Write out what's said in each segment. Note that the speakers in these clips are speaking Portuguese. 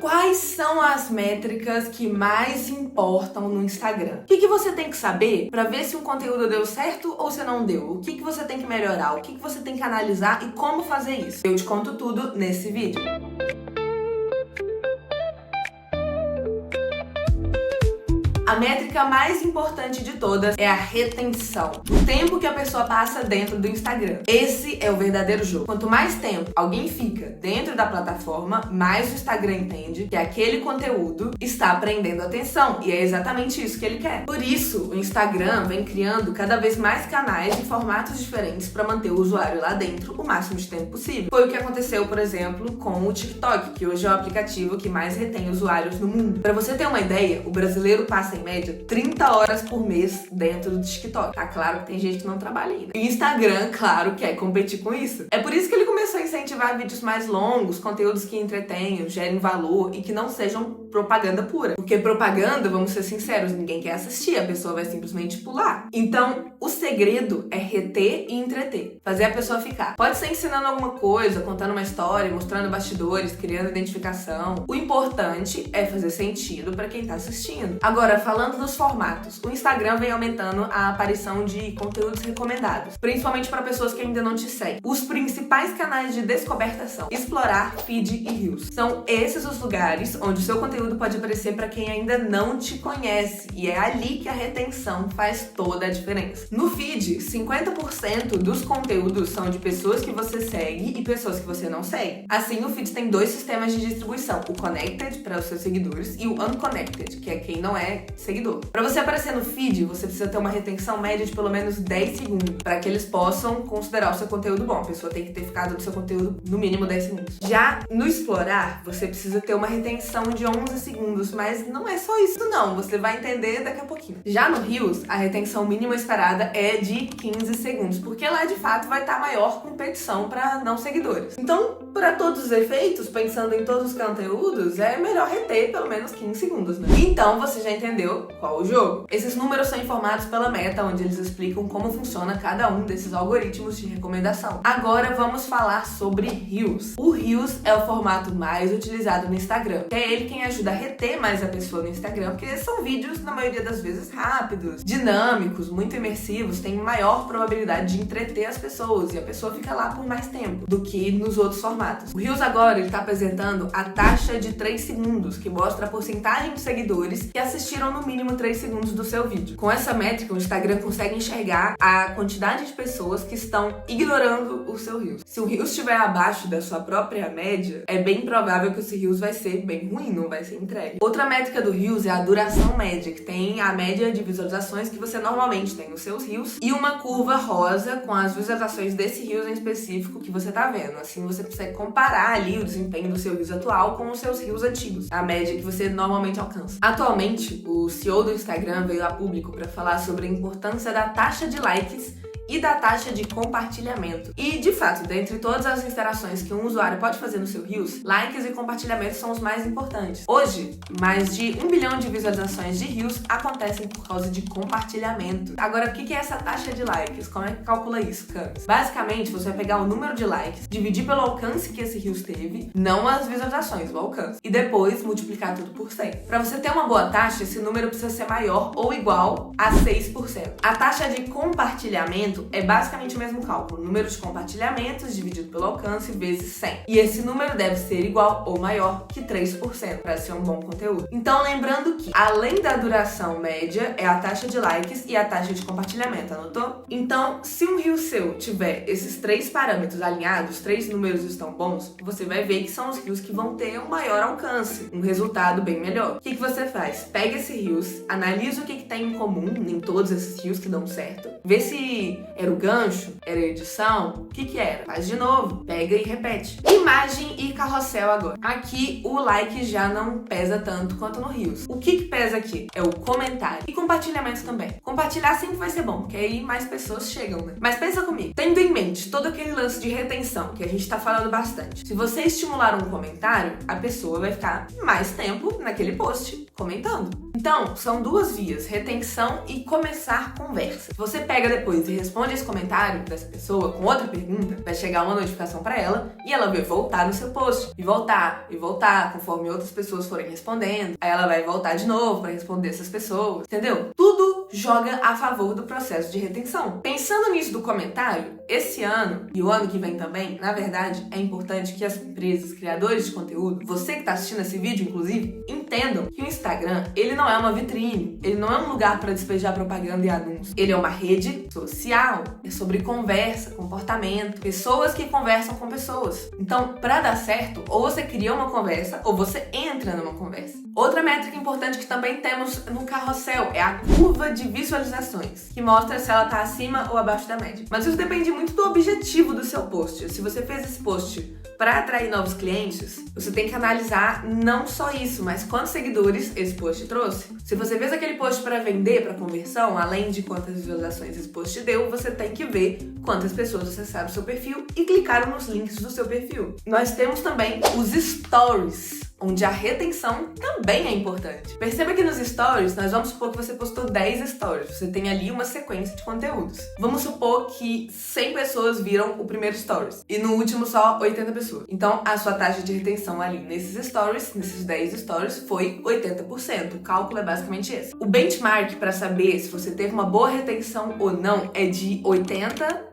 Quais são as métricas que mais importam no Instagram? O que você tem que saber para ver se um conteúdo deu certo ou se não deu? O que você tem que melhorar? O que você tem que analisar e como fazer isso? Eu te conto tudo nesse vídeo. A métrica mais importante de todas é a retenção. O tempo que a pessoa passa dentro do Instagram. Esse é o verdadeiro jogo. Quanto mais tempo alguém fica dentro da plataforma, mais o Instagram entende que aquele conteúdo está prendendo atenção. E é exatamente isso que ele quer. Por isso, o Instagram vem criando cada vez mais canais em formatos diferentes para manter o usuário lá dentro o máximo de tempo possível. Foi o que aconteceu, por exemplo, com o TikTok, que hoje é o aplicativo que mais retém usuários no mundo. Para você ter uma ideia, o brasileiro passa em média 30 horas por mês dentro do TikTok. Tá claro que tem gente que não trabalha ainda. E o Instagram, claro, quer competir com isso. É por isso que ele começou a incentivar vídeos mais longos, conteúdos que entretenham, gerem valor e que não sejam propaganda pura. Porque propaganda, vamos ser sinceros, ninguém quer assistir, a pessoa vai simplesmente pular. Então, o segredo é reter e entreter. Fazer a pessoa ficar. Pode ser ensinando alguma coisa, contando uma história, mostrando bastidores, criando identificação. O importante é fazer sentido para quem tá assistindo. Agora, falando dos formatos, o Instagram vem aumentando a aparição de conteúdos recomendados, principalmente para pessoas que ainda não te seguem. Os principais canais de descoberta são Explorar, Feed e Reels. São esses os lugares onde o seu conteúdo pode aparecer para quem ainda não te conhece, e é ali que a retenção faz toda a diferença. No Feed, 50% dos conteúdos são de pessoas que você segue e pessoas que você não segue. Assim, o Feed tem dois sistemas de distribuição, o Connected para os seus seguidores e o Unconnected, que é quem não é seguidor. Para você aparecer no Feed, você precisa ter uma retenção média de pelo menos 10 segundos, para que eles possam considerar o seu conteúdo bom. A pessoa tem que ter ficado no seu conteúdo no mínimo 10 segundos. Já no Explorar, você precisa ter uma retenção de 11 segundos, mas não é só isso não, você vai entender daqui a pouquinho. Já no Reels, a retenção mínima esperada é de 15 segundos, porque lá de fato vai estar maior competição para não seguidores. Então, para todos os efeitos, pensando em todos os conteúdos, é melhor reter pelo menos 15 segundos, né? Então você já entendeu qual o jogo. Esses números são informados pela Meta, onde eles explicam como funciona cada um desses algoritmos de recomendação. Agora vamos falar sobre Reels. O Reels é o formato mais utilizado no Instagram, que é ele quem ajuda a reter mais a pessoa no Instagram, porque são vídeos, na maioria das vezes, rápidos, dinâmicos, muito imersivos, têm maior probabilidade de entreter as pessoas, e a pessoa fica lá por mais tempo do que nos outros formatos. O Reels agora está apresentando a taxa de 3 segundos, que mostra a porcentagem de seguidores que assistiram no mínimo 3 segundos do seu vídeo. Com essa métrica, o Instagram consegue enxergar a quantidade de pessoas que estão ignorando o seu Reels. Se o Reels estiver abaixo da sua própria média, é bem provável que o seu Reels vai ser bem ruim, não vai ser entregue. Outra métrica do Reels é a duração média, que tem a média de visualizações que você normalmente tem nos seus Reels e uma curva rosa com as visualizações desse Reels em específico que você tá vendo. Assim você consegue comparar ali o desempenho do seu Reels atual com os seus Reels antigos, a média que você normalmente alcança. Atualmente, o CEO do Instagram veio a público para falar sobre a importância da taxa de likes e da taxa de compartilhamento. E, de fato, dentre todas as interações que um usuário pode fazer no seu Reels, likes e compartilhamentos são os mais importantes. Hoje, mais de 1 bilhão de visualizações de Reels acontecem por causa de compartilhamento. Agora, o que é essa taxa de likes? Como é que calcula isso, Camis? Basicamente, você vai pegar o número de likes, dividir pelo alcance que esse Reels teve, não as visualizações, o alcance, e depois multiplicar tudo por 100. Para você ter uma boa taxa, esse número precisa ser maior ou igual a 6%. A taxa de compartilhamento é basicamente o mesmo cálculo, número de compartilhamentos dividido pelo alcance vezes 100. E esse número deve ser igual ou maior que 3% para ser um bom conteúdo. Então, lembrando que, além da duração média, é a taxa de likes e a taxa de compartilhamento, anotou? Então, se um Reel seu tiver esses 3 parâmetros alinhados, 3 números estão bons, você vai ver que são os Reels que vão ter um maior alcance, um resultado bem melhor. O que você faz? Pega esse Reels, analisa o que tem em comum em todos esses Reels que dão certo, vê se era o gancho? Era a edição? O que era? Faz de novo. Pega e repete. Imagem e carrossel agora. Aqui o like já não pesa tanto quanto no Reels. O que pesa aqui? É o comentário. E compartilhamento também. Compartilhar sempre vai ser bom, porque aí mais pessoas chegam, né? Mas pensa comigo. Tendo em mente todo aquele lance de retenção, que a gente tá falando bastante. Se você estimular um comentário, a pessoa vai ficar mais tempo naquele post comentando. Então, são duas vias, retenção e começar conversa. Se você pega depois e responde esse comentário dessa pessoa com outra pergunta, vai chegar uma notificação para ela e ela vai voltar no seu post. E voltar, conforme outras pessoas forem respondendo. Aí ela vai voltar de novo para responder essas pessoas, entendeu? Tudo joga a favor do processo de retenção. Pensando nisso do comentário, esse ano e o ano que vem também, na verdade, é importante que as empresas, criadores de conteúdo, você que está assistindo esse vídeo, inclusive, entendam que o Instagram, ele não é uma vitrine, ele não é um lugar para despejar propaganda e anúncios. Ele é uma rede social, é sobre conversa, comportamento, pessoas que conversam com pessoas. Então, para dar certo, ou você cria uma conversa, ou você entra numa conversa. Outra métrica importante que também temos no carrossel é a curva de visualizações, que mostra se ela está acima ou abaixo da média. Mas isso depende muito do objetivo do seu post. Se você fez esse post para atrair novos clientes, você tem que analisar não só isso, mas quantos seguidores esse post trouxe. Se você fez aquele post para vender, para conversão, além de quantas visualizações esse post deu, você tem que ver quantas pessoas acessaram o seu perfil e clicaram nos links do seu perfil. Nós temos também os stories, onde a retenção também é importante. Perceba que nos stories, nós vamos supor que você postou 10 stories. Você tem ali uma sequência de conteúdos. Vamos supor que 100 pessoas viram o primeiro stories e no último só 80 pessoas. Então, a sua taxa de retenção ali nesses stories, nesses 10 stories, foi 80%. O cálculo é basicamente esse. O benchmark para saber se você teve uma boa retenção ou não é de 80%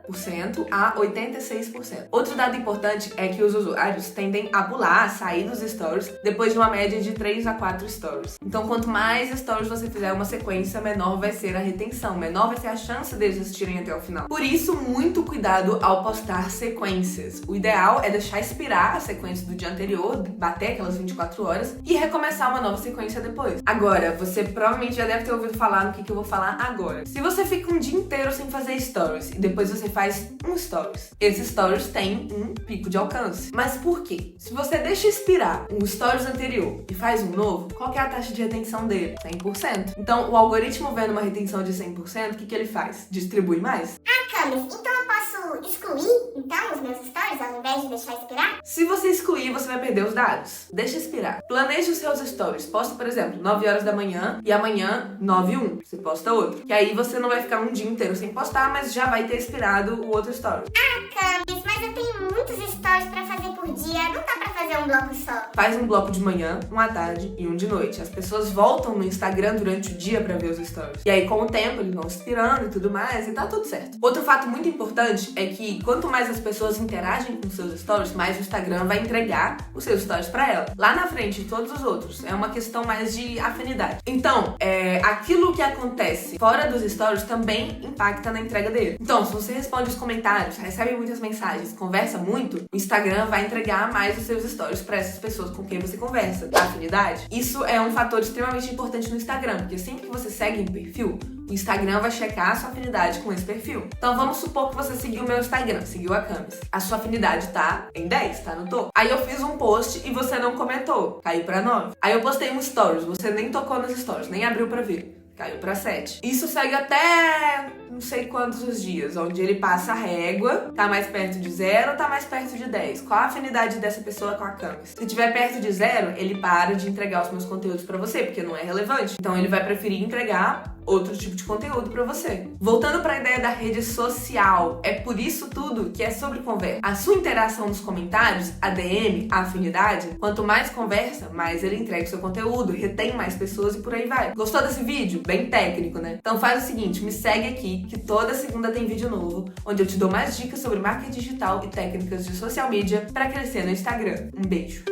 a 86%. Outro dado importante é que os usuários tendem a pular, a sair dos stories depois de uma média de 3 a 4 stories. Então, quanto mais stories você fizer uma sequência, menor vai ser a retenção, menor vai ser a chance deles assistirem até o final. Por isso, muito cuidado ao postar sequências. O ideal é deixar expirar a sequência do dia anterior, bater aquelas 24 horas e recomeçar uma nova sequência depois. Agora, você provavelmente já deve ter ouvido falar no que eu vou falar agora. Se você fica um dia inteiro sem fazer stories e depois você faz um stories, esses stories têm um pico de alcance. Mas por quê? Se você deixa expirar um stories anterior e faz um novo, qual que é a taxa de retenção dele? 100%. Então, o algoritmo vendo uma retenção de 100%, o que ele faz? Distribui mais. Camis, então eu posso excluir, então, os meus stories ao invés de deixar expirar? Se você excluir, você vai perder os dados. Deixa expirar. Planeje os seus stories. Posta, por exemplo, 9 horas da manhã e amanhã 9 e 1. Você posta outro. Que aí você não vai ficar um dia inteiro sem postar, mas já vai ter expirado o outro story. Camis, mas eu tenho muitos stories pra fazer por dia. Não dá pra fazer um bloco só. Faz um bloco de manhã, um à tarde e um de noite. As pessoas voltam no Instagram durante o dia pra ver os stories. E aí, com o tempo, eles vão expirando e tudo mais, e tá tudo certo. Outro fato muito importante é que quanto mais as pessoas interagem com seus stories, mais o Instagram vai entregar os seus stories pra ela. Lá na frente de todos os outros. É uma questão mais de afinidade. Então, aquilo que acontece fora dos stories também impacta na entrega dele. Então, se você responde os comentários, recebe muitas mensagens, conversa muito, o Instagram vai entregar mais os seus stories pra essas pessoas com quem você conversa. A afinidade. Isso é um fator extremamente importante no Instagram, porque sempre que você segue um perfil, o Instagram vai checar a sua afinidade com esse perfil. Então vamos supor que você seguiu o meu Instagram, seguiu a Camis. A sua afinidade tá em 10, tá no topo. Aí eu fiz um post e você não comentou, caiu pra 9. Aí eu postei um stories, você nem tocou nos stories, nem abriu pra ver. Caiu pra 7. Isso segue até não sei quantos os dias, onde ele passa a régua, tá mais perto de 0 ou tá mais perto de 10. Qual a afinidade dessa pessoa com a Camis? Se tiver perto de 0, ele para de entregar os meus conteúdos pra você, porque não é relevante. Então ele vai preferir entregar outro tipo de conteúdo pra você. Voltando pra ideia da rede social, é por isso tudo que é sobre conversa. A sua interação nos comentários, a DM, a afinidade, quanto mais conversa, mais ele entrega o seu conteúdo, retém mais pessoas e por aí vai. Gostou desse vídeo? Bem técnico, né? Então faz o seguinte, me segue aqui, que toda segunda tem vídeo novo, onde eu te dou mais dicas sobre marketing digital e técnicas de social media pra crescer no Instagram. Um beijo!